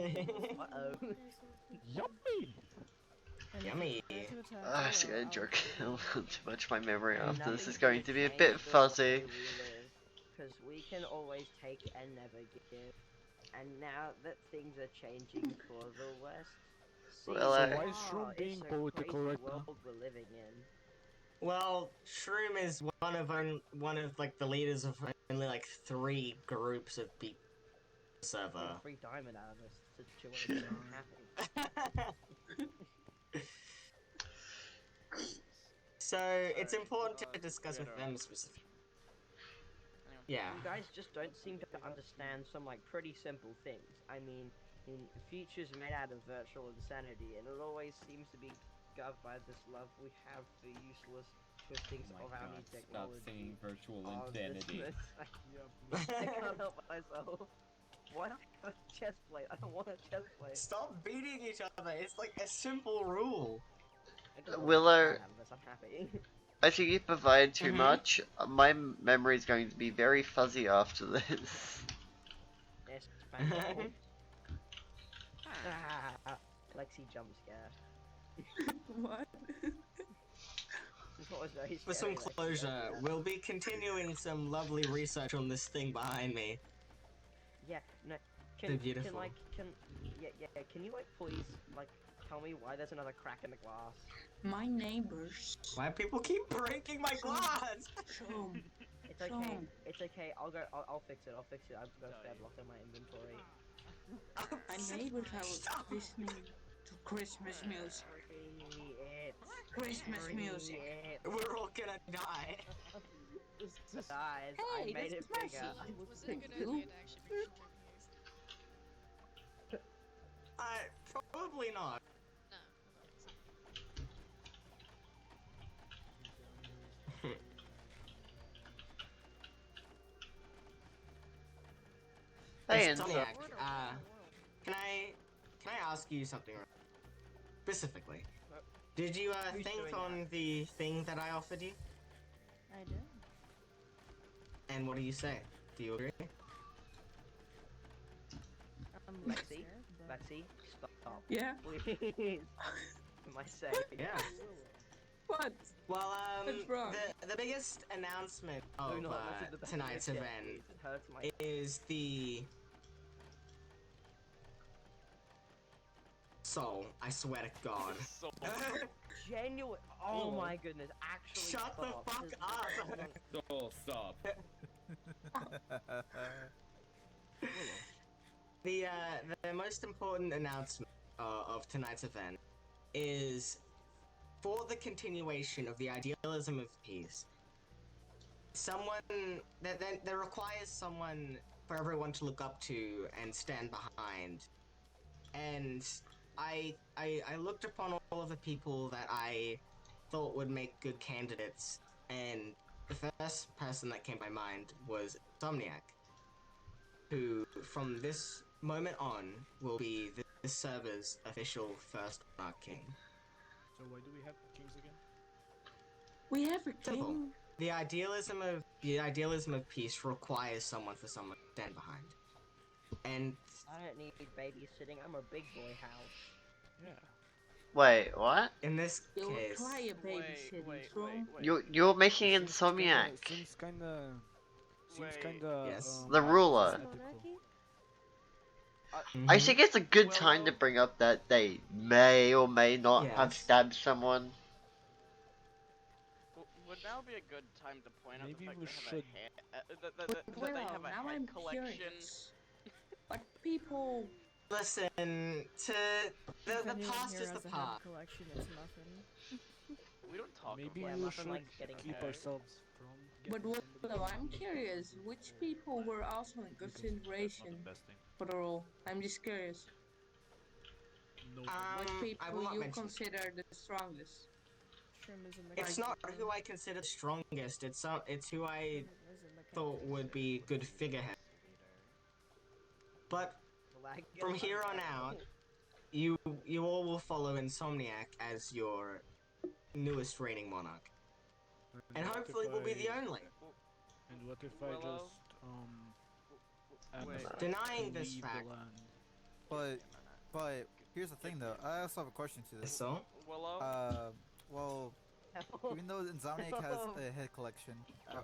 Uh-oh. Yummy! Yummy. I'm just gonna drink a little too much of my memory And after. This nothing's is going to gonna be a change bit the fuzzy. way we live, 'cause we can always take and never give. And now that things are changing for the West, Well, So I- why is Shroom it's being a political crazy right now? world we're living in. Well, Shroom is one of like the leaders of only like 3 groups of people server. Free diamond out of this situation. I'm happy. So it's important to discuss with them specifically. Yeah. You guys just don't seem to understand some like pretty simple things. I mean, future's made out of virtual insanity, and it always seems to be governed by this love we have for useless twistings of our new technology. Stop saying virtual Oh, insanity. I can't help myself. Why not have a chest plate? I don't want a chest plate. Stop beating each other. It's like a simple rule. I got Willow- out of this, I'm happy. I think you provide too much. My memory is going to be very fuzzy after this. Yes, Spangle. Lexi jump scare. What? That was very For some scary, Lexi, closure, don't do that. we'll be continuing some lovely research on this thing behind me. Yeah, no. They're beautiful. Can you like please like tell me why there's another crack in the glass? My neighbors. Why people keep breaking my glass? Shroom. It's okay. Shroom. It's okay. I'll fix it. I'll fix it. I've got a spare block in my inventory. My neighbors are listening to Christmas music. Christmas music. We're all gonna die. Guys, I Hey, made that's it bigger. messy. I Was will it fix you? Probably not. Hey, Hey, and Insomniac, can I ask you something specifically? Did you Who's think doing on the thing that I offered you? I do. And what do you say? Do you agree? Lexi, Lexi, stop. Yeah. Please. For my sake. Yeah. What? Well, What's wrong? the biggest announcement of Do not listen to the tonight's shit, event please. It hurts my is the soul. I swear to God. genuine. Oh my goodness! Actually, Shut the stop. fuck This is up. Oh, stop. The most important announcement of tonight's event is for the continuation of the idealism of peace. Someone that requires someone for everyone to look up to and stand behind. And I looked upon all of the people that I thought would make good candidates, and the first person that came to my mind was Insomniac, who from this moment on will be this server's official first Monarch King. So why do we have kings again? We have a Simple. king. The idealism of peace requires someone to stand behind. And I don't need babysitting. I'm a big boy house. Yeah. wait, what? in this You'll case, try a babysitting, Shroom. You're making Insomniac Seems kinda. Yes. the ruler. unethical. I think it's a good time to bring up that they may or may not have Yes. stabbed someone. Would now be a good time to point out Maybe the fact we they should- have that Well, they have a now head I'm collection. curious. What people? listen to the past is the past. Collection is nothing. We don't talk Maybe about Yeah, we nothing should like getting keep hurt. ourselves from But getting Willow, I'm curious. Which people were also in consideration for the role? I'm just curious. No, Which I will people not you mention. consider the strongest? Shroom is in the It's not who I consider strongest. It's who I thought would be good figurehead. But from here on out, you all will follow Insomniac as your newest reigning monarch, and what hopefully if will be the I- only. And what if I Willow? just Wait. ask Denying to this leave fact- the land? But here's the thing though. I also have a question to this. So, Willow. Well, even though Insomniac has a hit collection,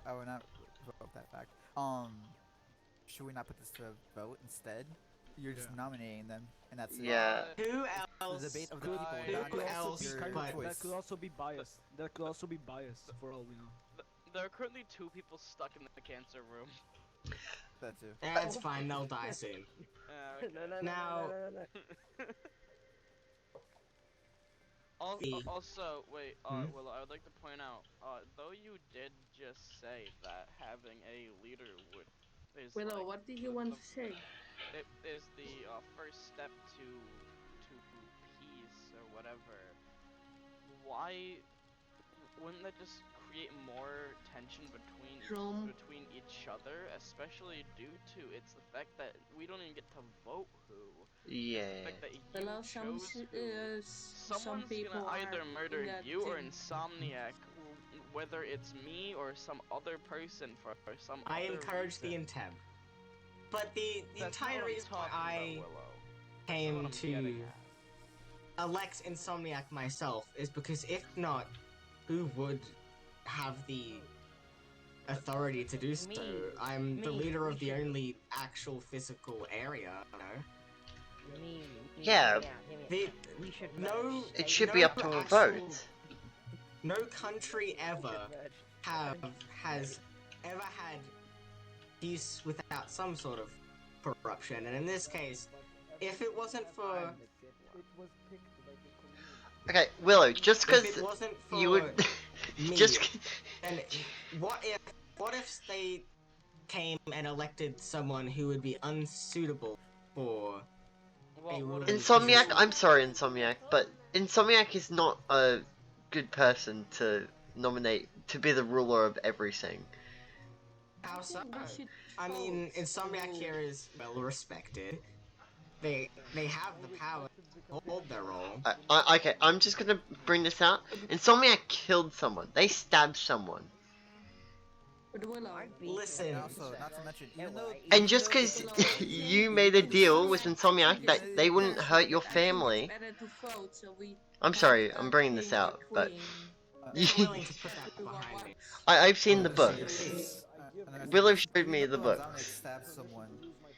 I would not vote that fact. Should we not put this to a vote instead? You're just nominating them, and that's it. Yeah. who The else? debate of the people. Who not else your but- choice. That could also be biased. That could also be biased for all we know. There are currently 2 people stuck in the cancer room. That too. That's fine. They'll die soon. Okay. Now- The- Also, wait, Hmm? Willow, I would like to point out, though you did just say that having a leader is Willow, like, what did you want to say? it is the first step to peace or whatever. Why wouldn't that just create more tension between each other, especially due to its the fact that we don't even get to vote who. Yeah. The fact that you Willow, chose who. some Someone's people gonna either are murder in that you or team. Insomniac, whether it's me or some other person for some I other encourage the reason. intent. But the That's not entire what I'm reason talking I about, Willow. That's not came what I'm getting to at. elect Insomniac myself is because if not, who would have the authority to do so? I'm the Me. leader of We the should- only actual physical area, you know? Yeah. We should No- merge It states. should be up to a actual- vote. No country We should ever merge. has ever had peace without some sort of corruption, and in this case, if it wasn't for I'm the good one. Okay, Willow, just if because it wasn't for you would me, just and what if they came and elected someone who would be unsuitable for Well, ruling what if- Insomniac, I'm sorry Insomniac, but Insomniac is not a good person to nominate to be the ruler of everything. How so? think we should I mean, vote Insomniac to- here is well respected. They have the power to hold their role. Okay, I'm just gonna bring this out. Insomniac killed someone. They stabbed someone. But Willow, I'd be Listen. And also, not to mention, even though And just because you made a deal with Insomniac that they wouldn't hurt your family. better to vote, so we I'm sorry, I'm bringing this out, but I'm willing to put that behind me. I've seen the books. Willow showed me the book. books. Stabs someone,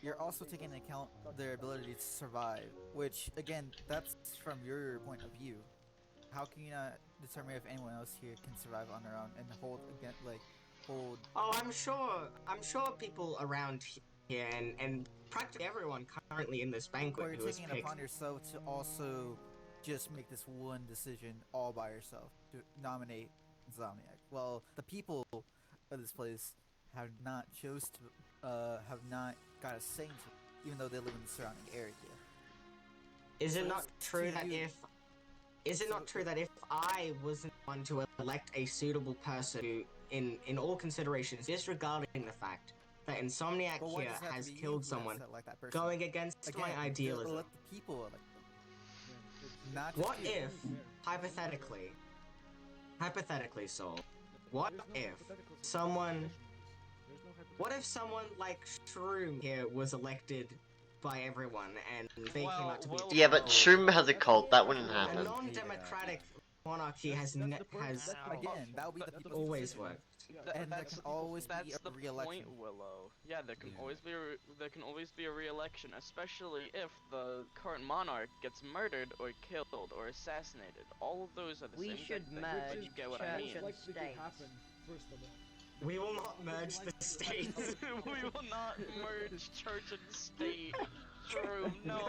you're also taking into account their ability to survive, which again, that's from your point of view. How can you not determine if anyone else here can survive on their own and hold again, like hold? Oh, I'm sure people around here and practically everyone currently in this Or banquet you're who was taking it picked. upon yourself to also just make this one decision all by yourself to nominate Insomniac. Well, the people of this place have not have not got a say into it, even though they live in the surrounding area. Is it So not it's true to that you. is it not true that if I wasn't one to elect a suitable person who, in all considerations, disregarding the fact that Insomniac But why here does it have to has be you killed who someone, has to elect that person? going against Again, my you idealism? let the people elect them. Not just What you. if, hypothetically, Soul, what if someone like Shroom here was elected by everyone and they came out to be Well, Yeah, but terrible? Shroom has a cult. That wouldn't A happen. non-democratic monarchy has Again, that would be the people's always decision. worked. And there can always be That's a the re-election. point, Willow. Yeah, there can always be a re-election, especially if the current monarch gets murdered or killed or assassinated. All of those are the We same should thing. merge You get what I church mean? and Likely to states. happen, first of all. We will not merge the states. We will not merge church and state. True, no.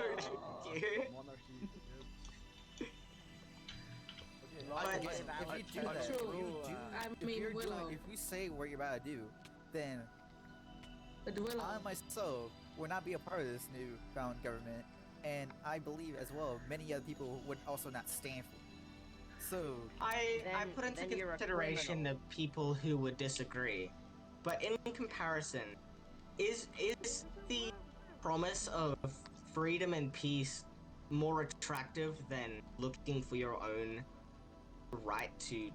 Monarchy. But Again, if you do that, True. if I mean, you're Willow. doing, if you say what you're about to do, then But Willow, I myself would not be a part of this newfound government, and I believe as well many other people would also not stand for it. So I Then- put into then you're a consideration the criminal. people who would disagree, but in comparison, is the promise of freedom and peace more attractive than looking for your own right to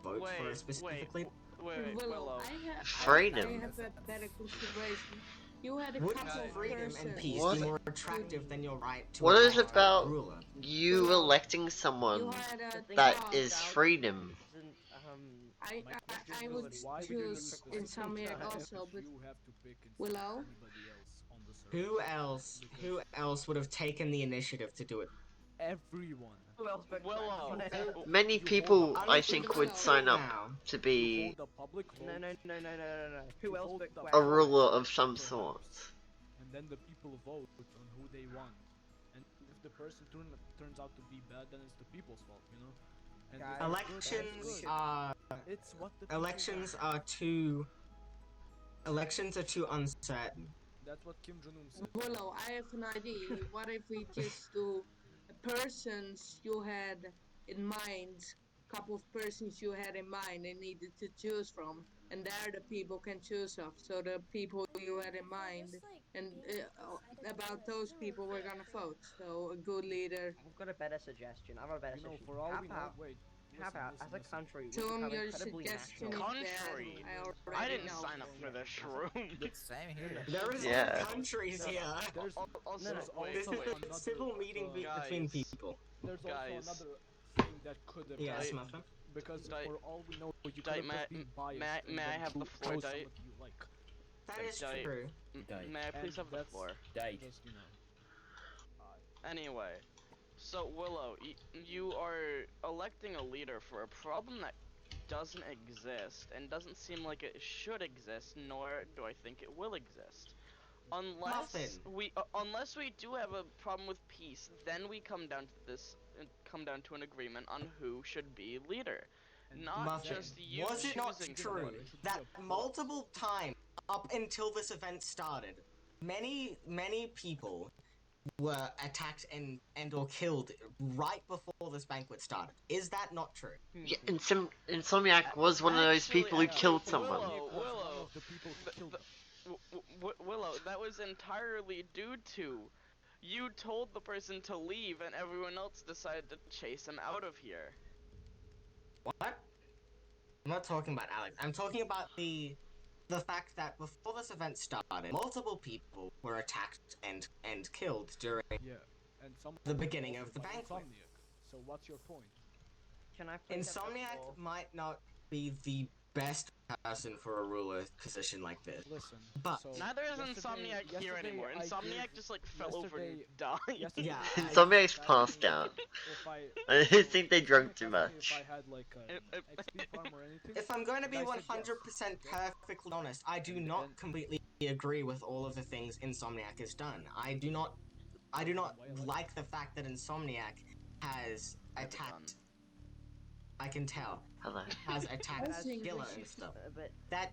vote for a specific leader? Wait, Willow, Willow. I have Freedom. a better consideration. You had a Would couple of freedom and persons. peace What? be more attractive than your right to What is elect about a ruler? you Well, electing You someone had a that job. is freedom? Isn't, I My question I is, would why choose would you Insomniac If also, but you have to pick instead Willow? of anybody else on the server? Who else would have taken the initiative to do it? Everyone. who else but Willow. Craig? Many You people, hold I Even think, Willow. would sign up Now, to You be hold a public vote, No. Who You else hold but the Quack? a ruler of some perhaps. sort. and then the people vote on who they want. And if the person turns out to be bad, then it's the people's fault, you know. And Guys, if it's good, elections that's good. are It's what the people elections want. are too uncertain. That's what Kim Jong Un said. Willow, I have an idea. What if we just do persons you had in mind, couple of persons you had in mind and needed to choose from, and there the people can choose of. So the people you had in mind, and about those people we're gonna vote. So a good leader. I've got a better suggestion. I've got a better You know, suggestion. for all How we know, about, wait. how Listen, about listen, as a listen. country we Tom, become your incredibly suggestion national? is bad. Country. I I already didn't know. sign up for this shroom. Same here. There is Yeah. no countries here. There's, Also, there's wait, This also is another, a civil meeting between guys. people. There's also Guys. another thing that could have Yes, Dite- Muffin. because Dite- for all we know, you could Dite, have may just I- been biased. may I- and may I then have the floor, chose Dite? somebody you like. That is Dite. true. May I please And have the that's- floor? Just, you know. Anyway, so Willow, you are electing a leader for a problem that doesn't exist and doesn't seem like it should exist, nor do I think it will exist. Unless we do have a problem with peace, then we come down to this, come down to an agreement on who should be leader. Not Muffin, just you was it not choosing true somebody. that multiple times up until this event started, many people were attacked and or killed right before this banquet started? Is that not true? Yeah, Insomniac was one of those people who killed someone. Willow, Willow, that was entirely due to you told the person to leave and everyone else decided to chase him out of here. What? I'm not talking about Alex. I'm talking about the fact that before this event started, multiple people were attacked and killed during Yeah, and some the beginning of the by banquet. Insomniac. So what's your point? Can I please have the Insomniac floor? might not be the best person for a ruler position like this. Listen, But- so Neither is yesterday- Insomniac here yesterday anymore. I Insomniac gave- just like fell over and yesterday- died. yesterday Yeah. I Insomniac's asked passed me out. if I I think they drunk too Insomniac asked me much. If I had like an XP farm or anything. If I'm going to be I said 100% perfectly honest, I do And not then- completely agree with all of the things Insomniac has done. I do not like the fact that Insomniac has attacked. I can tell. Hello. Has attacked I think we Gilla should- and stuff. But That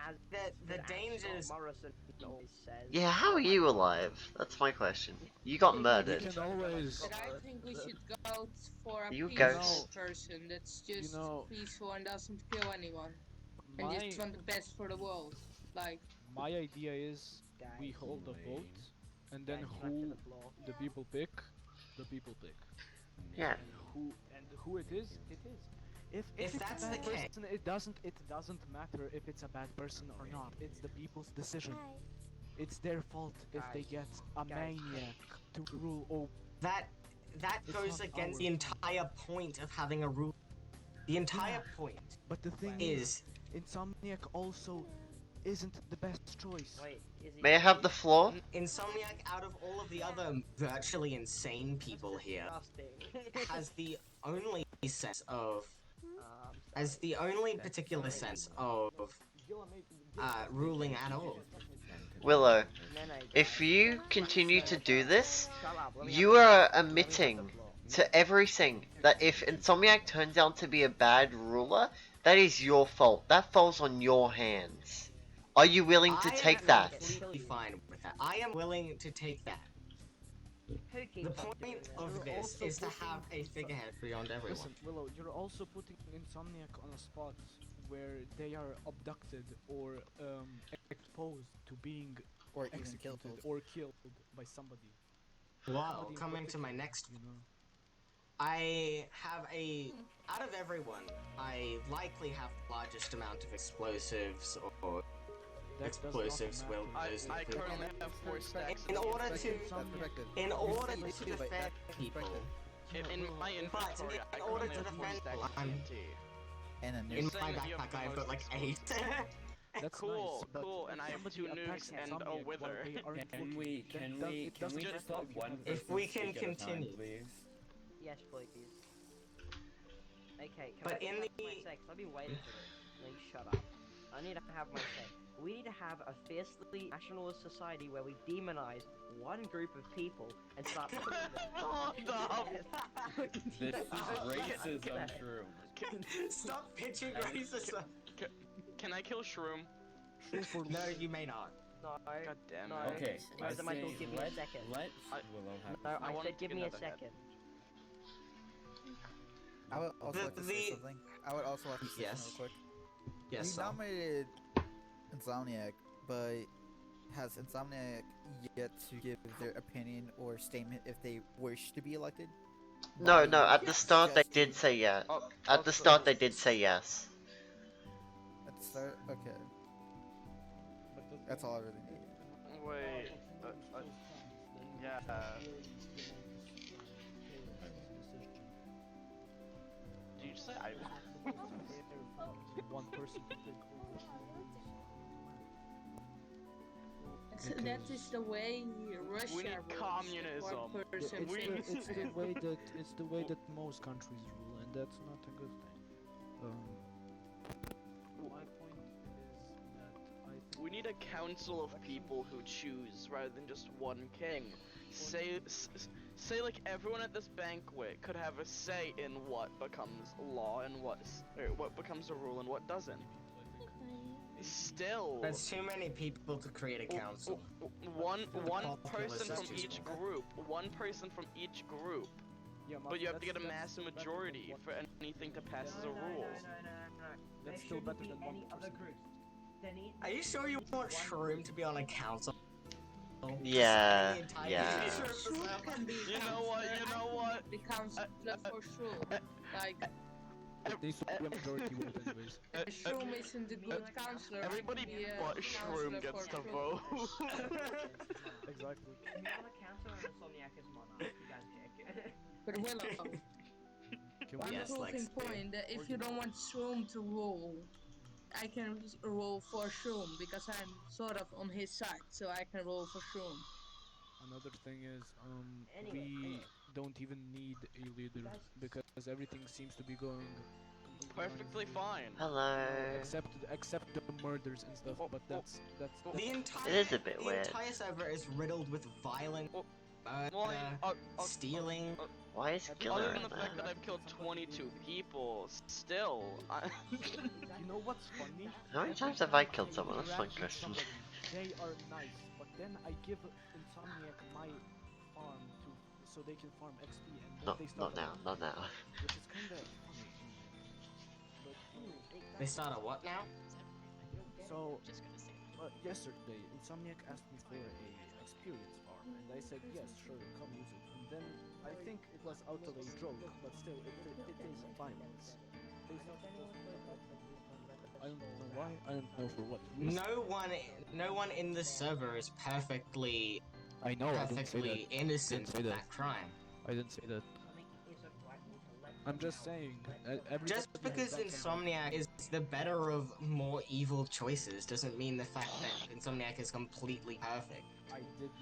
as the as dangers. Scott Morrison always says. Yeah, how are you alive? That's my question. You got murdered. You can always. But I think we should go for a You peaceful ghost. person that's just know, peaceful and doesn't kill anyone. And My just want the best for the world. Like, my idea is we Guys, hold a vote, and then guys, back to who the floor. the people pick, the people pick. Yeah. And who it is, it is. If If it's that's a bad the case- person, it doesn't matter if it's a bad person or not. It's the people's decision. It's their fault if they get a Guys. maniac to rule over. That It's goes not against our the entire point of having a rule. The entire point But the thing is Insomniac also isn't the best choice. Wait, is it May I have the floor? Insomniac, out of all of the other virtually insane people here, disgusting. has the only sense of I'm as the only particular sense of ruling at all. Willow, sorry. if you continue to do this, Shut up, let me you have are the- let me have the admitting floor. to everything that if Insomniac turns out to be a bad ruler, that is your fault. That falls on your hands. Are you willing to I take am that? completely fine with that. I am willing to take that. Who keeps The on doing point this? of You're this also is to putting- have a figurehead beyond everyone. Listen, Willow, you're also putting Insomniac on a spot where they are abducted or exposed to being Or even executed killed. or killed by somebody. Well, Somebody in coming to my particular, next, you know. I have out of everyone, I likely have the largest amount of explosives or That does not explosives matter. will I lose. currently have 4 stacks. In order That's to perspective. in You order see to too, but defend that's people, perspective. In my inventory, I in order currently to have 4 defend stacks of I'm- TNT. And then You're in there's my saying that you have backpack the I've got most like 8. That's Cool, nice, but cool, and I have somebody 2 attacks nukes and a Insomniac while wither. they aren't Can looking. we Then can does- we it can we doesn't just stop let you one from- If person we can speak at a time, continue. please? Yes, please. Okay, can But I in have the- my say? 'Cause I've been waiting for this. No, you shut up. I need to have my say. We need to have a fiercely nationalist society where we demonize one group of people and start putting them. Hold up! This is racism, Shroom. Stop pitching racism. Can I kill Shroom? No, you may not. No. God damn No. it. Okay, I President Michael, say give me a let second. I- Willow have No, I I wanna said give take me a another head. second. I would also The- like to say the- something. I would also like to say Yes. something real quick. Yes, We sir. nominated Insomniac, but has Insomniac yet to give their opinion or statement if they wish to be elected? No, no, at the Yes. start they Just- did say yes. Oh, At the start they did say yes. At the start? Okay. That's all I really need. Wait. Yeah. Did you just say I? One person to pick That is the way Russia We need rules. communism. One person We- thinks. it's the way that most countries rule, and that's not a good thing. My point is that I think We need a council of people who choose rather than just one king. Say like everyone at this banquet could have a say in what becomes law and what becomes a rule and what doesn't. Still, That's too many people to create a council. one populace person is from just- each group. One person from each group. yeah, But you have to get a that's massive better than majority one- for anything to pass as a rule. That's still better than one person. Are you sure you want Shroom to be on a council? Yeah, The entire yeah. future of the Shroom server? can be You know what? You know what? the council for Shroom. Like, They should be a majority vote anyways. Shroom isn't a good counselor. he Everybody can be a but Shroom counselor gets for to Shroom. vote. Exactly. If you want a council and Insomniac as monarch, you guys pick. But Willow, Can one we Yes, proving Lexi. point that if you don't want Shroom to rule, I can roll for Shroom because I'm sort of on his side, so I can roll for Shroom. Another thing is, Anyway. we don't even need a leader because everything seems to be going completely Perfectly fine. Hello. except the murders and stuff. But that's The entire, It is a bit the weird. entire server is riddled with violence, Well, stealing. Why is other Killer than in the fact that there? I've killed 22 people, still, You know what's funny? How many times have I killed someone? That's one question. They are nice, but then I give Insomniac my farm so they can farm XP, and then No, they start not now, not now. which is kind of funny. But They start a what now? so yesterday, Insomniac asked me for a experience farm, and I said yes, sure, come use it. And then I think it was out of a joke, but still, it is violence. I don't know why. I don't know for what reason. No one in the server is perfectly I know. I didn't say that. innocent Didn't say of that. that crime. I didn't say that. I'm just saying. Just because Insomniac is the better of more evil choices doesn't mean the fact that Insomniac is completely perfect. I didn't.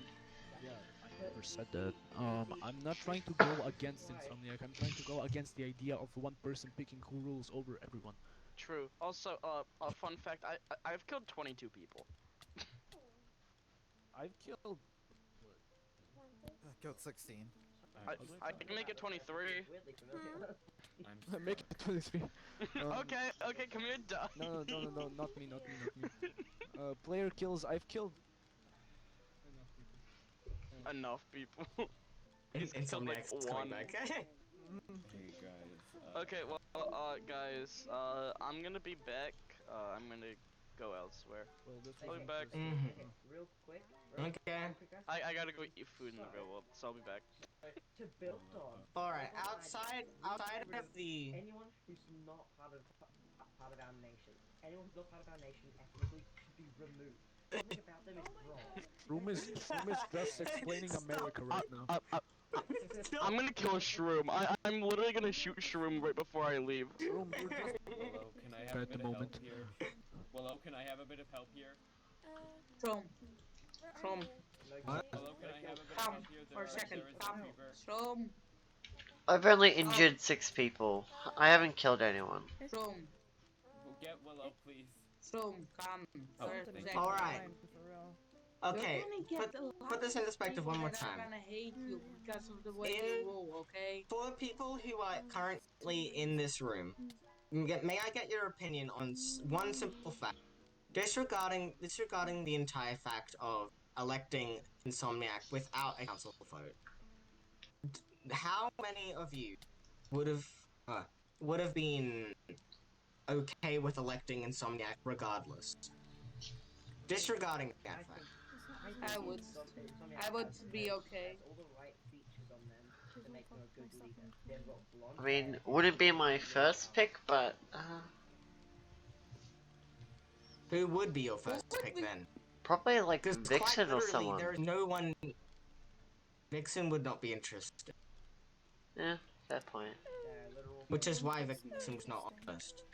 Yeah, I never said that. I'm not trying to go against Insomniac. I'm trying to go against the idea of one person picking who rules over everyone. true. Also, a fun fact: I've killed 22 people. I've killed. Killed 16. I can make it 23. Weirdly familiar. Make it 23. Okay, come here, duh. No, not me. Player kills. I've killed. Enough people. He's killed like Insomniac's one. coming back. Hey guys. Okay, well, guys, I'm gonna be back. I'm gonna go elsewhere. Well, this I'll be was back. interesting. Real quick. Okay. I gotta go eat food in the real world, so I'll be back. To build on. Alright, outside of the Anyone who's not part of our nation, anyone who's not part of our nation ethnically be removed. Something about them is wrong. Shroom is just explaining America right now. I'm gonna kill Shroom. I'm literally gonna shoot Shroom right before I leave. Shroom, you're just Willow, can I have a at the bit of help moment. here? Willow, can I have a bit of help here? From. What? Willow, can I have a bit of Come help here? for a second. There is a Come. fever. From. I've only injured 6 people. I haven't killed anyone. From. Get Willow, please. From. Come. Oh, For a thank you. second. Alright. Okay, You're gonna put this in perspective one more I'm time. gonna hate you because of the way you roll, okay? For people who are currently in this room, may I get your opinion on one simple fact? Disregarding the entire fact of electing Insomniac without a council vote, how many of you would have been okay with electing Insomniac regardless? Disregarding that fact. I would be okay. All the right features on them to make them a good leader. They've got blonde I mean, hair. wouldn't be my first pick, but Who would be your first pick then? probably like Because Vixen or someone. there is no one. Vixen would not be interested, Yeah, fair point. which is why Vixen was not on first.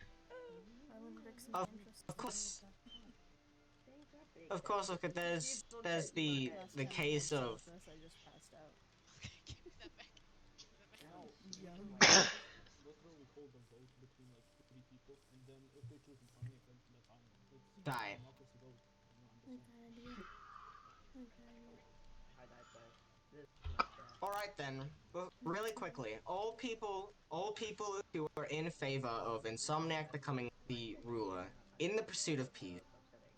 Of course, look at there's the case of die. Alright then, really quickly, all people who are in favor of Insomniac becoming the ruler in the pursuit of peace,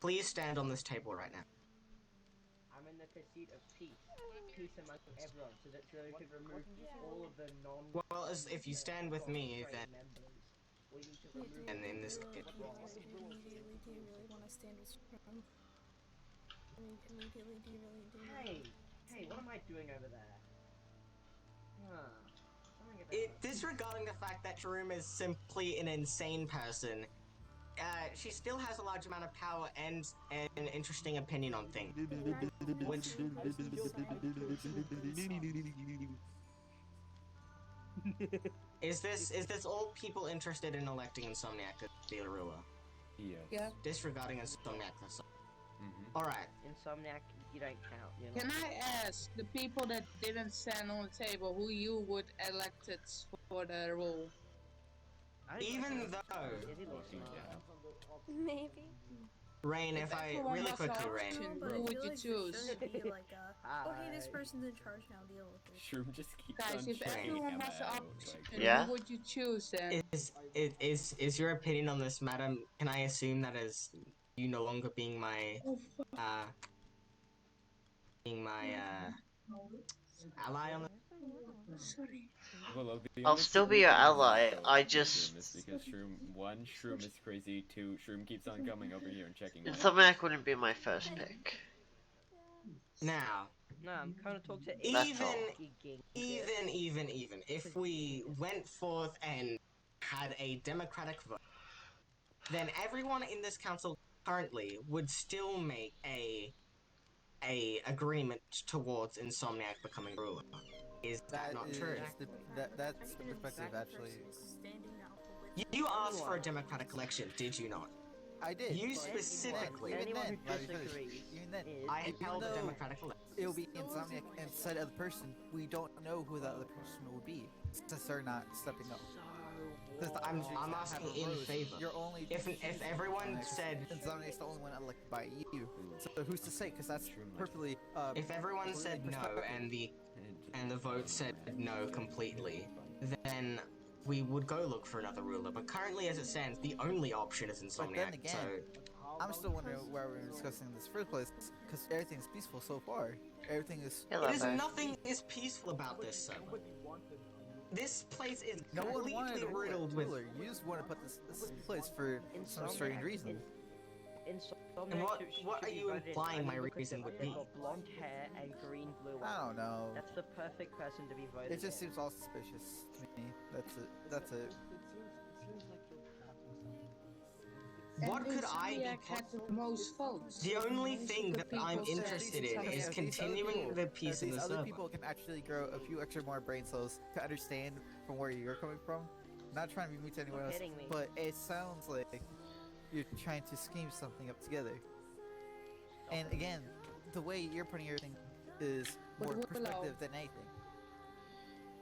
please stand on this table right now. I'm in the pursuit of peace. Peace among everyone, so that we can remove all of the non. Well, if you stand with me, then members. We need to remove. and in this Do you really want to stand with Scrum? Immediately, do you really do? Hey, what am I doing over there? Disregarding the fact that Jerome is simply an insane person, she still has a large amount of power and an interesting opinion on things. Which is this all people interested in electing Insomniac as the ruler? Yes. Yeah. Disregarding Insomniac. Alright. Insomniac, you don't count. You're Can not... I ask the people that didn't stand on the table who you would elected for the role? Even though Maybe. Rain, if I really quickly, Rain. Who would you choose? Okay, this person's in charge now. Deal with it. Shroom just keeps Guys, on if checking everyone him has the out. option, Yeah? who would you choose then? Is your opinion on this, madam? Can I assume that as you no longer being my ally on the... Sorry. Willow, the I'll only still be reason your this is ally, so I confusing just- is because Shroom is crazy, 2, Shroom keeps on coming over here and checking him out. Insomniac wouldn't be my first pick. Now, No, I'm kind of talking to even if we went forth and had a democratic vote, then everyone in this council currently would still make a agreement towards Insomniac becoming ruler. Is that not true? That's the perspective, actually. You asked for a democratic election, did you not? I did. You but specifically. Even Anyone then, who let me finish. disagrees Even then, I even held a though democratic election. it'll be Insomniac and said other person, we don't know who that other person will be since they're not stepping up. I'm asking in favor. You're only If everyone said Insomniac's the only one elected by you, so who's to say? Because that's perfectly. if everyone said no and the vote said no completely, then we would go look for another ruler. But currently, as it stands, the only option is But then Insomniac. again, So I'm still wondering why we're discussing this first place, because everything's peaceful so far. Everything is. nothing is peaceful about this. So this place is No one completely wanted a riddled with. ruler. You just want to put this place for some strange reason. And what are you implying my reason would be? They've got blonde hair and green blue eyes. I don't know. That's the perfect person to be voted. It just seems all suspicious to me. That's it. That's it. what could I be? Had the most votes. The only Most of thing the that people I'm said interested in something. is If these other continuing people- the peace if in the these other server. people can actually grow a few extra more brain cells to understand from where you're coming from. Not trying to be mean to anyone else, kidding me. but it sounds like you're trying to scheme something up together. And again, the way you're putting everything is more Willow. perspective than anything.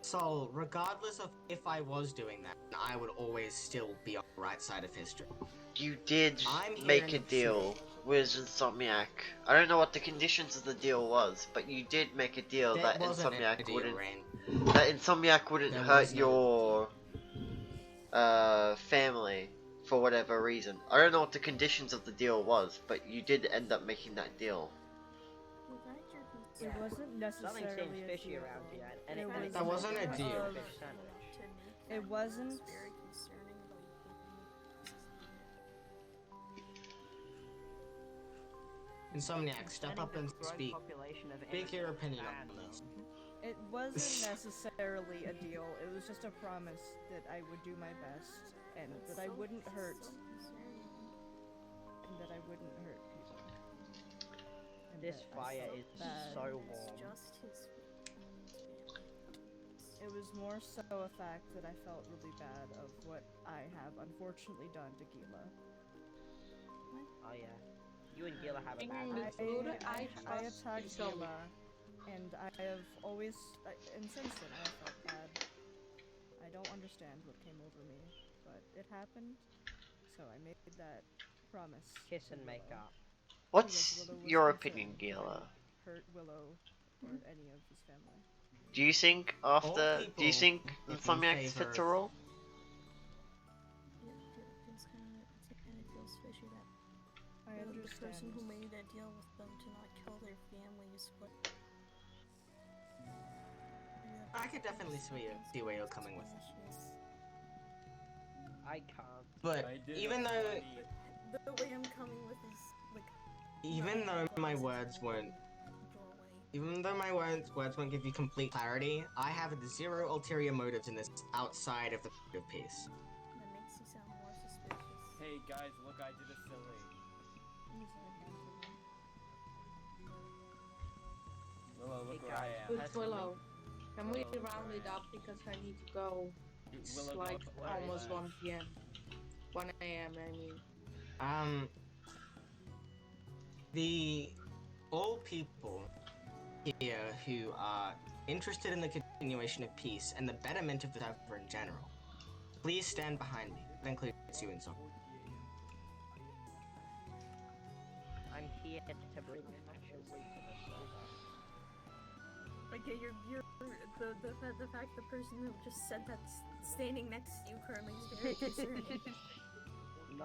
So, regardless of if I was doing that, I would always still be on the right side of history. You did I'm make hearing a deal with Insomniac. I don't know what the conditions of the deal was, but you did make a deal There that wasn't a Insomniac deal, wouldn't Rain. There hurt was no- your family for whatever reason. I don't know what the conditions of the deal was, but you did end up making that deal. It wasn't Something necessarily seems a fishy deal. around here, and It it was That wasn't a more deal. of- Fish sandwich. It wasn't. Insomniac, step up and speak. Speak your opinion on this. It wasn't necessarily a deal. It was just a promise that I would do my best and that I wouldn't hurt. And that I wouldn't hurt people. And This that I fire felt is bad. so warm. It was more so a fact that I felt really bad of what I have unfortunately done to Gila. Oh yeah. You and Gila have a bad The food I I trust attacked is so- Gila, and I have always, and since then I felt bad. I don't understand what came over me, but it happened, so I made that promise. Kiss to and make Willow. up. What's Willow was your concerned opinion, that I Gila? would Hurt Willow or any of his family. Do you think after? Do you think in Insomniac favor fits a of- role? I The understand. person who made that deal with them to not kill their families, but I could definitely see where you're coming with it. I can't. But I did even though, already- the way I'm coming with is like. even though my words won't, even though my words won't give you complete clarity, I have zero ulterior motives in this outside of the of peace. That makes you sound more suspicious. Hey guys, look, I did a silly. Willow, look where I am. Good Willow. Can we round it up because I need to go? It's Willow, like look where I almost am. 1 p.m. 1 a.m. I mean. The all people here who are interested in the continuation of peace and the betterment of the server in general, please stand behind me. That includes you and so. I'm here to bring fascism to the server. Like you're the fact the person who just said that's standing next to you currently is very concerning. No,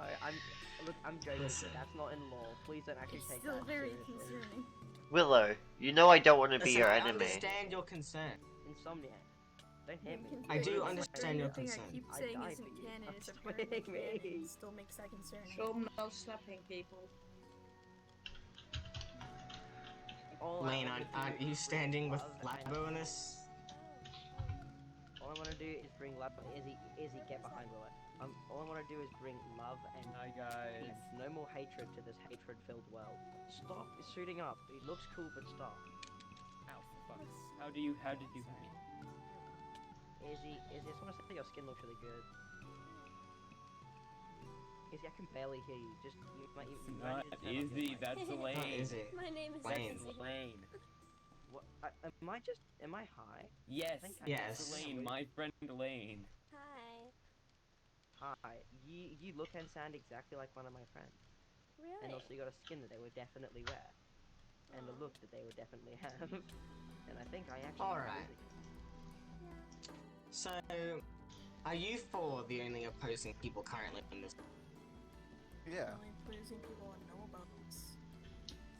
I'm joking. Listen. That's not in law. Please don't actually It's take still that very seriously. concerning. Willow, you know I don't want to be Listen, your I enemy. understand your concern. Insomniac. Don't hit me. I do Like, understand your everything concern. I keep I saying died isn't for you. canon, I'm it's just apparently waiting, canon, me. it still makes that concerning. Show no slapping people. All I Lane, wanna aren't do you is standing bring with love and- Labo in this? All I want to do is bring love. Izzy, get behind Willow. All I want to do is bring love and Hi guys. peace. No more hatred to this hatred-filled world. Stop shooting up. It looks cool, but stop. Ow, fuck. How did you hit me? Izzy, I just want to say your skin looks really good. Izzy, I can barely hear you. Just you might It's you not might just turn off your easy, mic. that's Not Lane. easy. My name is Lane. Izzy. Lane. What? Am I high? Yes, think I Yes. it's Lane, my friend Lane. Hi. Hi. You look and sound exactly like one of my friends. Really? And also you got a skin that they would definitely wear. And a look that they would definitely have. And I think I actually Alright. So, are you four the only opposing people currently in this? Yeah. Only opposing people I know about this.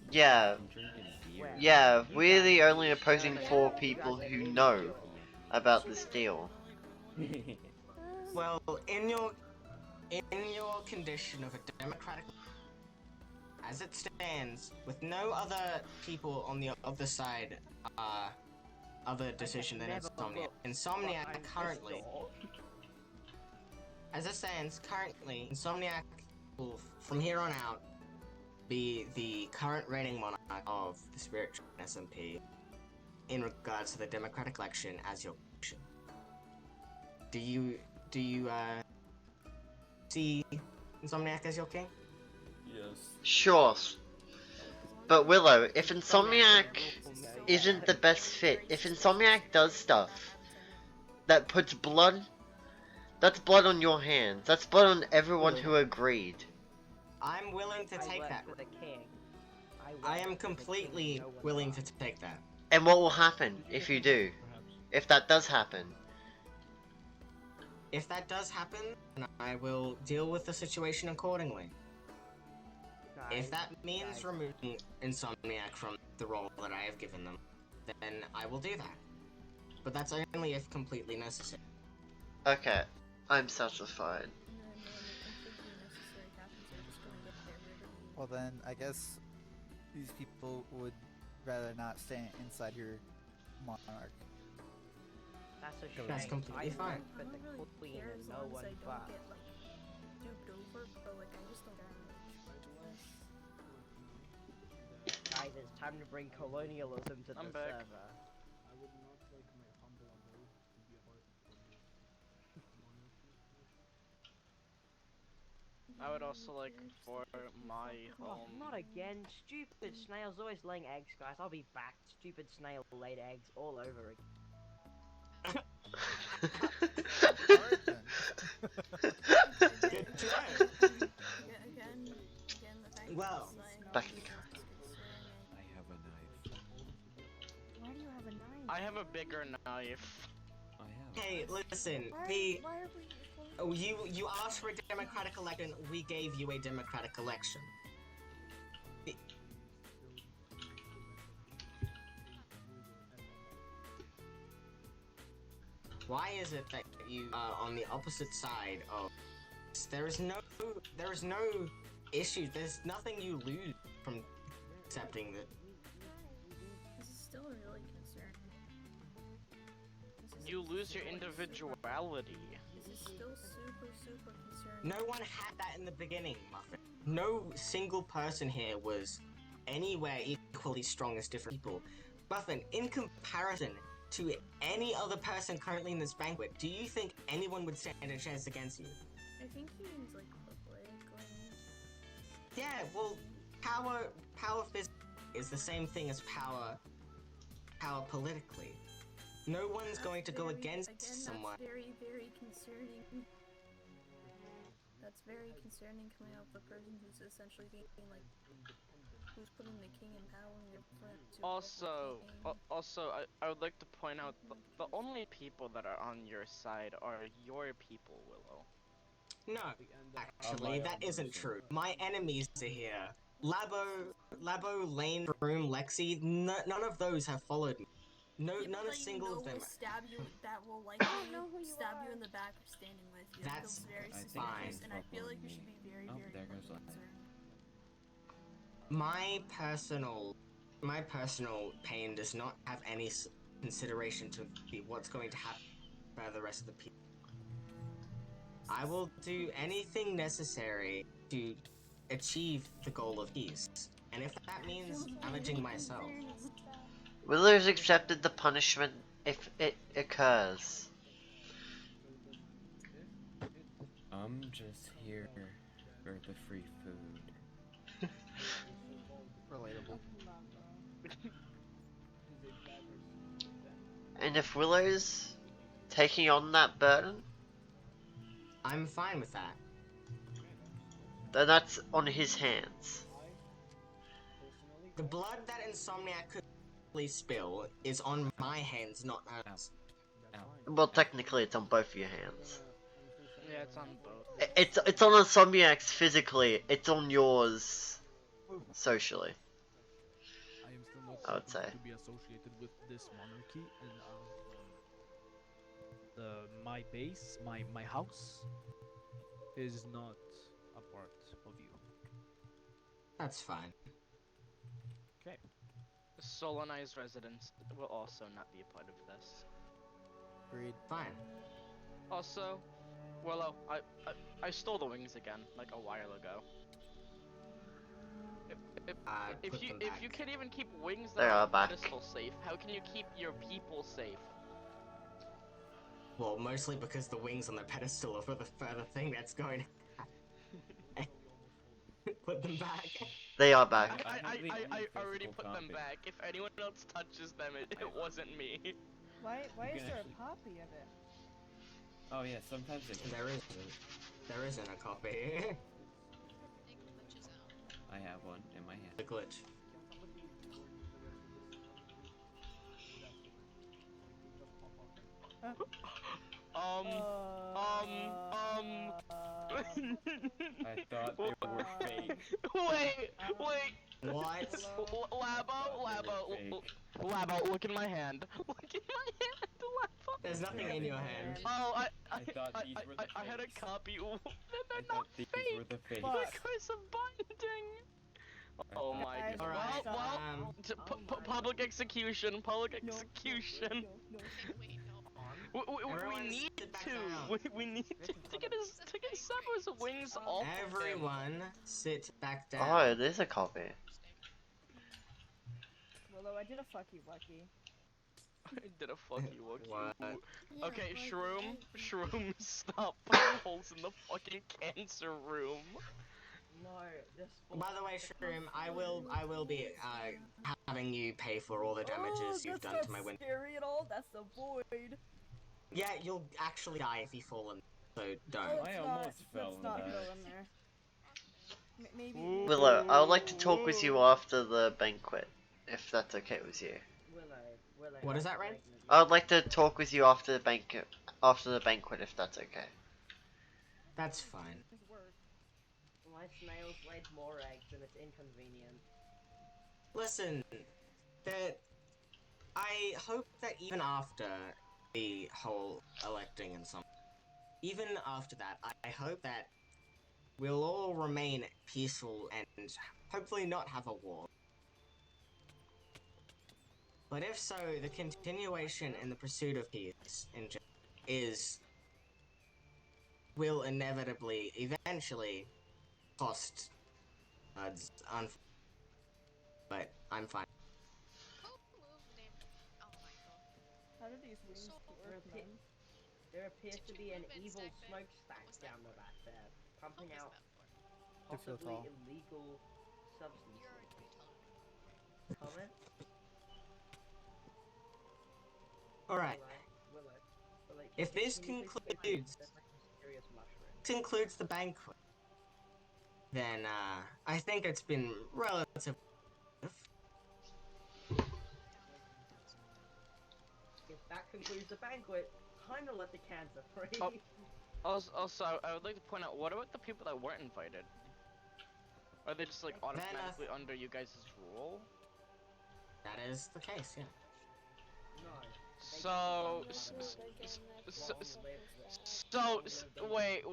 Yeah, I'm drinking beer. Where? yeah, You we're guys- the only opposing Yeah, four you people guys are who really know good. about this deal. Well, in your condition of a democratic, as it stands, with no other people on the other side, other decision than Never Insomniac. looked Insomniac behind this currently, door. as it stands currently, Insomniac will, from here on out, be the current reigning monarch of the SpiritTrainSMP in regards to the democratic election as your king. Do you see Insomniac as your king? Yes. Sure. But Willow, if Insomniac isn't the best fit, if Insomniac does stuff that puts blood, that's blood on your hands. That's blood on everyone who agreed. I'm willing to take that. For the king. I am completely willing to take that. And what will happen if you do? If that does happen? If that does happen, then I will deal with the situation accordingly. If that means removing Insomniac from the role that I have given them, then I will do that. But that's only if completely necessary. Okay, I'm satisfied. Well then, I guess these people would rather not stand inside your monarch. That's a shame. That's completely fine. For the queen and no one but. Duped over, but like I just don't get Guys, it's time to bring colonialism to the server. I would not like my humble abode to be a part of monarchy. I would also like for my Oh, home. not again. Stupid snails always laying eggs, guys. I'll be back. Stupid snail laid eggs all over again. Good try. Well, back in the car. I have a knife. Why do you have a knife? I have a bigger knife. I have. hey, listen. Why are we? You asked for a democratic election. We gave you a democratic election. Why is it that you are on the opposite side of? There is no issue. There's nothing you lose from accepting that. This is still really concerning. You lose your individuality. This is still super concerning. No one had that in the beginning, Muffin. No single person here was anywhere equally strong as different people. Muffin, in comparison to any other person currently in this banquet, do you think anyone would stand a chance against you? I think he means like politically. Yeah, well, power physically is the same thing as power politically. No one's going to go against someone. That's very concerning. That's very concerning coming out of the person who's essentially being like, who's putting the king in power and Also, I would like to point out the only people that are on your side are your people, Willow. No, actually, that isn't true. My enemies are here. Labo, Lane, Broom, Lexi, none of those have followed me. Not a single of them. Stab you, that will likely stab you in the back or standing with you. That's very fine. suspicious, and I feel like you should be very there goes concerned. My personal pain does not have any consideration to what's going to happen for the rest of the people. I will do anything necessary to achieve the goal of peace, and if that means damaging myself. Willow's accepted the punishment if it occurs. I'm just here for the free food. Relatable. And if Willow's taking on that burden, I'm fine with that. then that's on his hands. The blood that Insomniac could spill is on my hands, not hers. Well, technically it's on both of your hands. Yeah, it's on both. It's on Insomniac's physically, it's on yours socially. I am still not I would say. to be associated with this monarchy, and my base, my house, is not a part of you. That's fine. Okay. Solonized residents will also not be a part of this. Agreed. Fine. Also, Willow, I stole the wings again, like a while ago. If you can't even keep wings that They are are on a back. pedestal safe, how can you keep your people safe? Well, mostly because the wings on the pedestal are for the further thing that's going. Put them back. They are back. I already physical put them copy. back. If anyone else touches them, it wasn't me. Why You is can there actually- a copy of it? Oh yeah, sometimes it. There isn't a copy. I have one in my hand. The glitch. I thought they were fake. Wait. What? Labo, look in my hand. Look in my hand, Labo. There's nothing in your hand. Oh, I thought these were the I had a fakes. copy. They're I not thought these fake. were the fakes. Because of binding. Oh my Guys, god. Alright, Well, public execution, public execution. We need to. We need to get Sabo's wings off. Everyone, sit back down. Oh, it is a copy. Willow, I did a fucky wucky. I did a fuck you, What? Okay, Shroom, stop putting holes in the fucking cancer room. No, this. By the way, Shroom, I will be having you pay for all the damages you've done to my window. That's not scary at all. That's the void. Yeah, you'll actually die if you fall in, so don't. I almost fell Let's in not that. go in there. Maybe. Willow, I would like to talk with you after the banquet, if that's okay with you. Willow. What is that, Ren? I would like to talk with you after the banquet, if that's okay. That's fine. My snails laid more eggs and it's inconvenient. Listen, that I hope that even after the whole electing and some, even after that, I hope that we'll all remain peaceful and hopefully not have a war. But if so, the continuation in the pursuit of peace will inevitably, eventually, cost but I'm fine. How do these wings work, man? There appears to be an evil smokestack down the back there, pumping out possibly illegal substances. Comment? Alright. Willow, If this can you please concludes there's like a mysterious mushroom. concludes the banquet, then I think it's been relative. If that concludes the banquet, time to let the cancer free. Oh, also, I would like to point out, what about the people that weren't invited? Are they just like automatically under you guys' rule? That is the case, yeah. So, wait.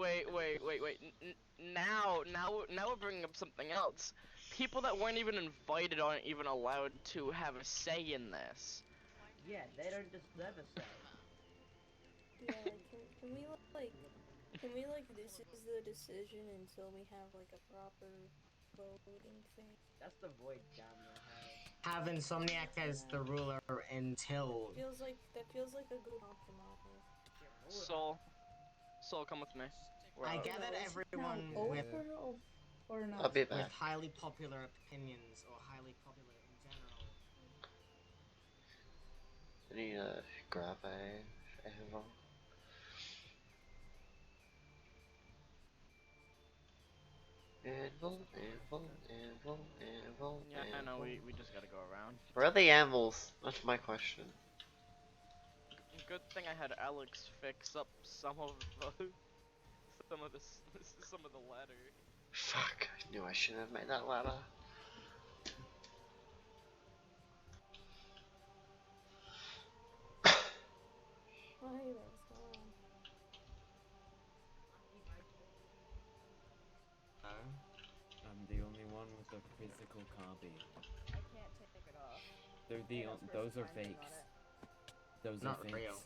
Now we're bringing up something else. People that weren't even invited aren't even allowed to have a say in this. Yeah, they don't deserve a say. Yeah, like, can we this is the decision until we have like a proper voting thing? That's the void down there. Have Insomniac as the ruler until. That feels like a good compromise. Soul, come with me. I gathered everyone with or not. I'll be back. with highly popular opinions or highly popular in general. I need to grab a anvil. Anvil. Yeah, I know, we just gotta go around. Where are the anvils? That's my question. Good thing I had Alex fix up some of the ladder. Fuck, I knew I shouldn't have made that ladder. I'm the only one with a physical copy. I can't take it off. Those are fakes. Those Not are fakes. real.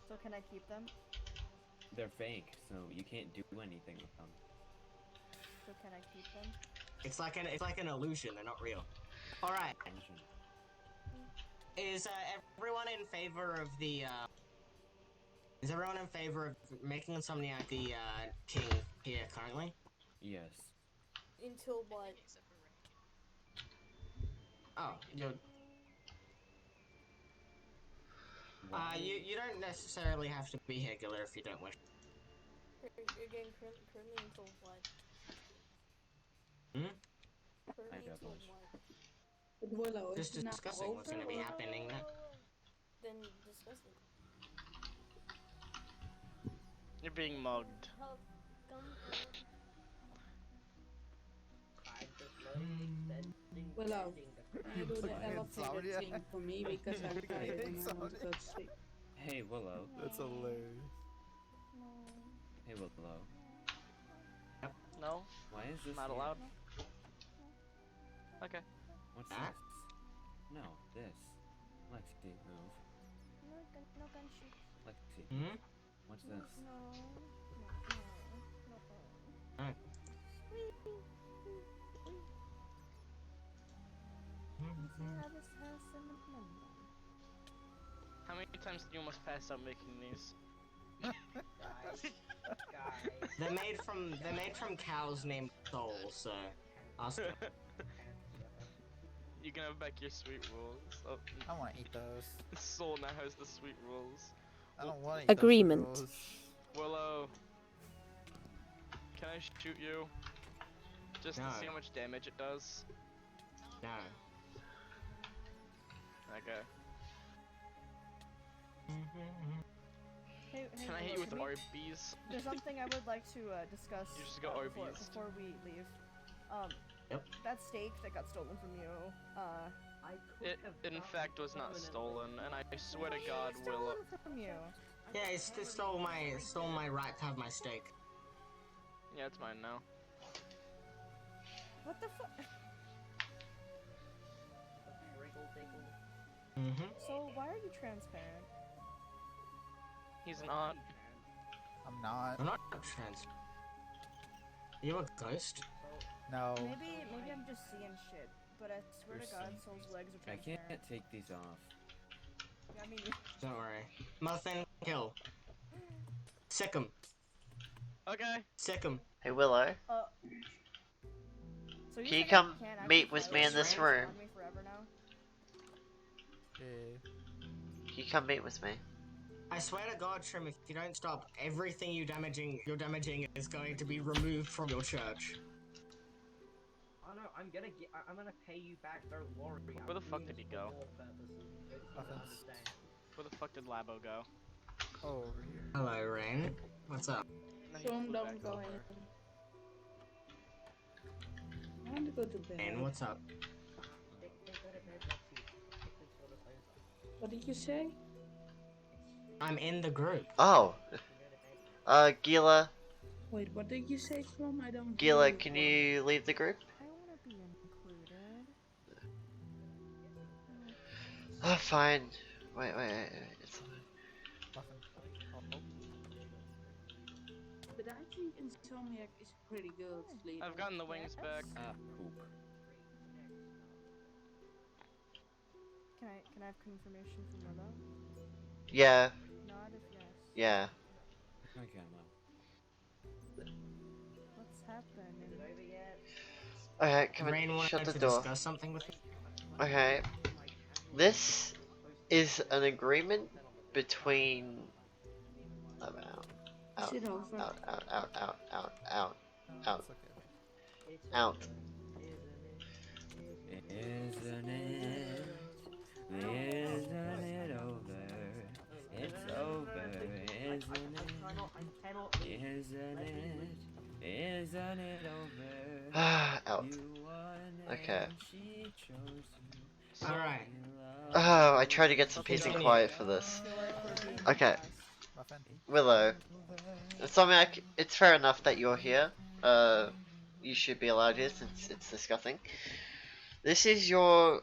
So can I keep them? they're fake, so you can't do anything with them. So can I keep them? It's like an illusion. They're not real. All right. Is everyone in favor of the? Is everyone in favor of making Insomniac the king here currently? Yes. Until what? Oh, you don't necessarily have to be here, Giller, if you don't wish. Again, currently until what? Hmm? Currently until what? But Willow, Just it's not discussing what's going to be over. happening next. Then discuss it. You're being mugged. Willow, can you do the Fucking elevator insomnia. thing for me because I'm tired and I want to go to sleep. Hey, Willow. That's hilarious. Hey, Willow. No? Why is this Not here? allowed? Okay. What's That? this? No, this. Lexi, move. No gunshot. Lexi. Hmm? What's this? No. Alright. How many times did you almost pass out making these? Guys. They're made from cows named Soul, so ask them. You can have back your sweet rolls. Oh, I want to eat those. Soul now has the sweet rolls. I don't want to eat Agreement. those. Willow, can I shoot you? Just No. to see how much damage it does? No. Okay. Hey, Can I hit you with Arby's? There's something I would like to discuss You just got Arby's. before we leave. Yep. That steak that got stolen from you, It, in fact, was not stolen, and I swear to God, Willow. stolen from you. Yeah, he stole my right to have my steak. Yeah, it's mine now. What the fuck? Mm-hmm. So why are you transparent? He's not. I'm not. I'm not trans. You a ghost? No. Maybe I'm just seeing shit. But I swear to God, Soul's legs are I transparent. can't take these off. I mean, Don't worry. Muffin, kill. Sick 'em. Okay. Sick 'em. Hey Willow, so can you saying come I can't meet actually with fly me in with this legs room? on me forever now? Can you come meet with me? I swear to God, Trim, if you don't stop, everything you're damaging is going to be removed from your church. Oh no, I'm gonna pay you back, don't worry. Where the fuck did he go? Muffins. Where the fuck did Labo go? Oh, over here. Hello, Rain. What's up? No, he flew Don't back go over. in. I want to go to bed. Rain, what's up? What did you say? I'm in the group. Oh. Gila. Wait, what did you say, From? I don't Gila, hear can you leave the group? I wanna be included. Oh, fine. Wait. It's... Muffin. But I think Insomniac is pretty good sleep. I've gotten the wings back. Poop. Can I have confirmation from Willow? Yeah. Nod if yes. Yeah. Okay, well. What's happening? Okay, come Rain in. wanted Shut the to door. discuss something with me. Okay. This is an agreement between... Out. Sit over. Out. No, it's okay. Out. Isn't it? Isn't it over? It's over, isn't it? Isn't it? Isn't it over? Out. You won Okay. and she chose you. Alright. Oh, I tried to get some peace and quiet for this. Okay. Muffin. Willow. Insomniac, it's fair enough that you're here. You should be allowed here since it's discussing. This is your...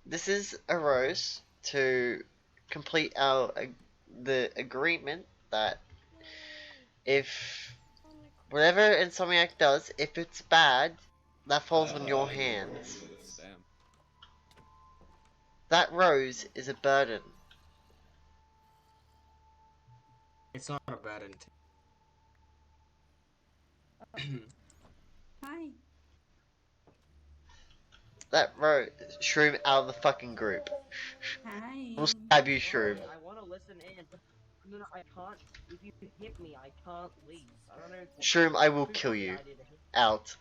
this is a rose to complete our... the agreement that If whatever Insomniac does, if it's bad, that falls on your hands. That rose is a burden. It's not a burden. Hi. That rose, Shroom, out of the fucking group. Hi. We'll stab you, Shroom. I want to listen in. No, I can't. If you hit me, I can't leave. I don't know. Shroom, I will Who kill got the you. idea to hit me? Out.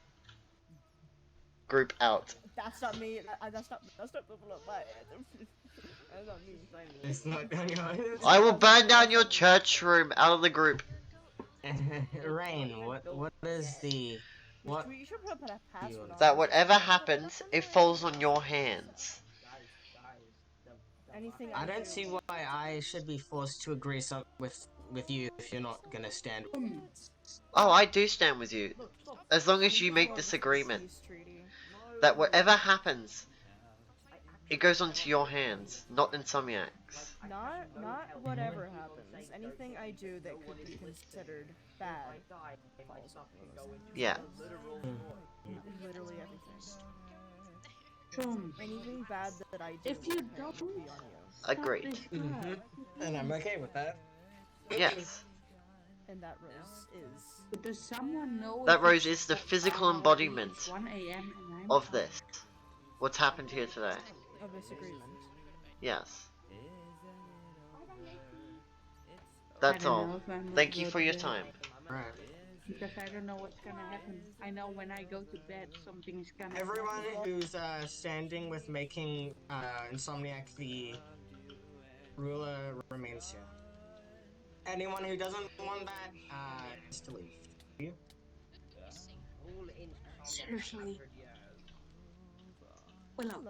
Group out. That's not me. That's not my That's not me. It's not going on. I will burn down your church, Shroom, out of the group. Rain, what is the what? We should put a password on That this. whatever happens, it falls on your hands. Anything I don't do. see why I should be forced to agree with you if you're not gonna stand. Oh, I do stand with you. As long as you make this agreement. That whatever happens, it goes onto your hands, not Insomniac's. Not whatever happens. Anything I do that could be considered bad falls off of those. Yeah. Literally everything. Anything bad that I do If you would don't be on you. Agreed. And I'm okay with that. Yes. And that rose is. But does someone know? That if rose it's is the physical embodiment it's 1 a.m. and I'm of this. What's happened here today. Of this agreement. Yes. I That's don't all. know if I'm Thank you for your motivated. time. Right. Because I don't know what's gonna happen. I know when I go to bed, something's gonna Everyone happen. who's standing with making Insomniac the ruler remains here. Anyone who doesn't want that is to leave. You? Seriously. Willow,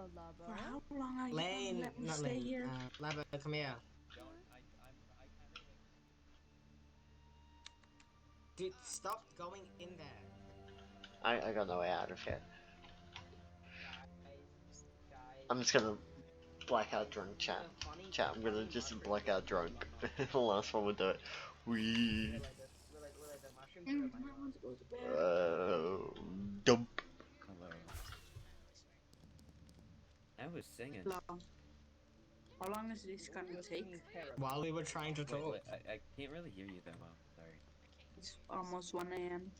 for how long are you gonna Lane, let me not stay Lane. here? Lava, come here. Dude, stop going in there. I got no way out of here. I'm just gonna blackout drunk chat. Chat, I'm gonna just blackout drunk. The last one would do it. We I want to go to bed. dump. Hello. I was singing. Long. How long is this gonna take? While we were trying to talk. I can't really hear you that well. Sorry. It's almost 1 a.m.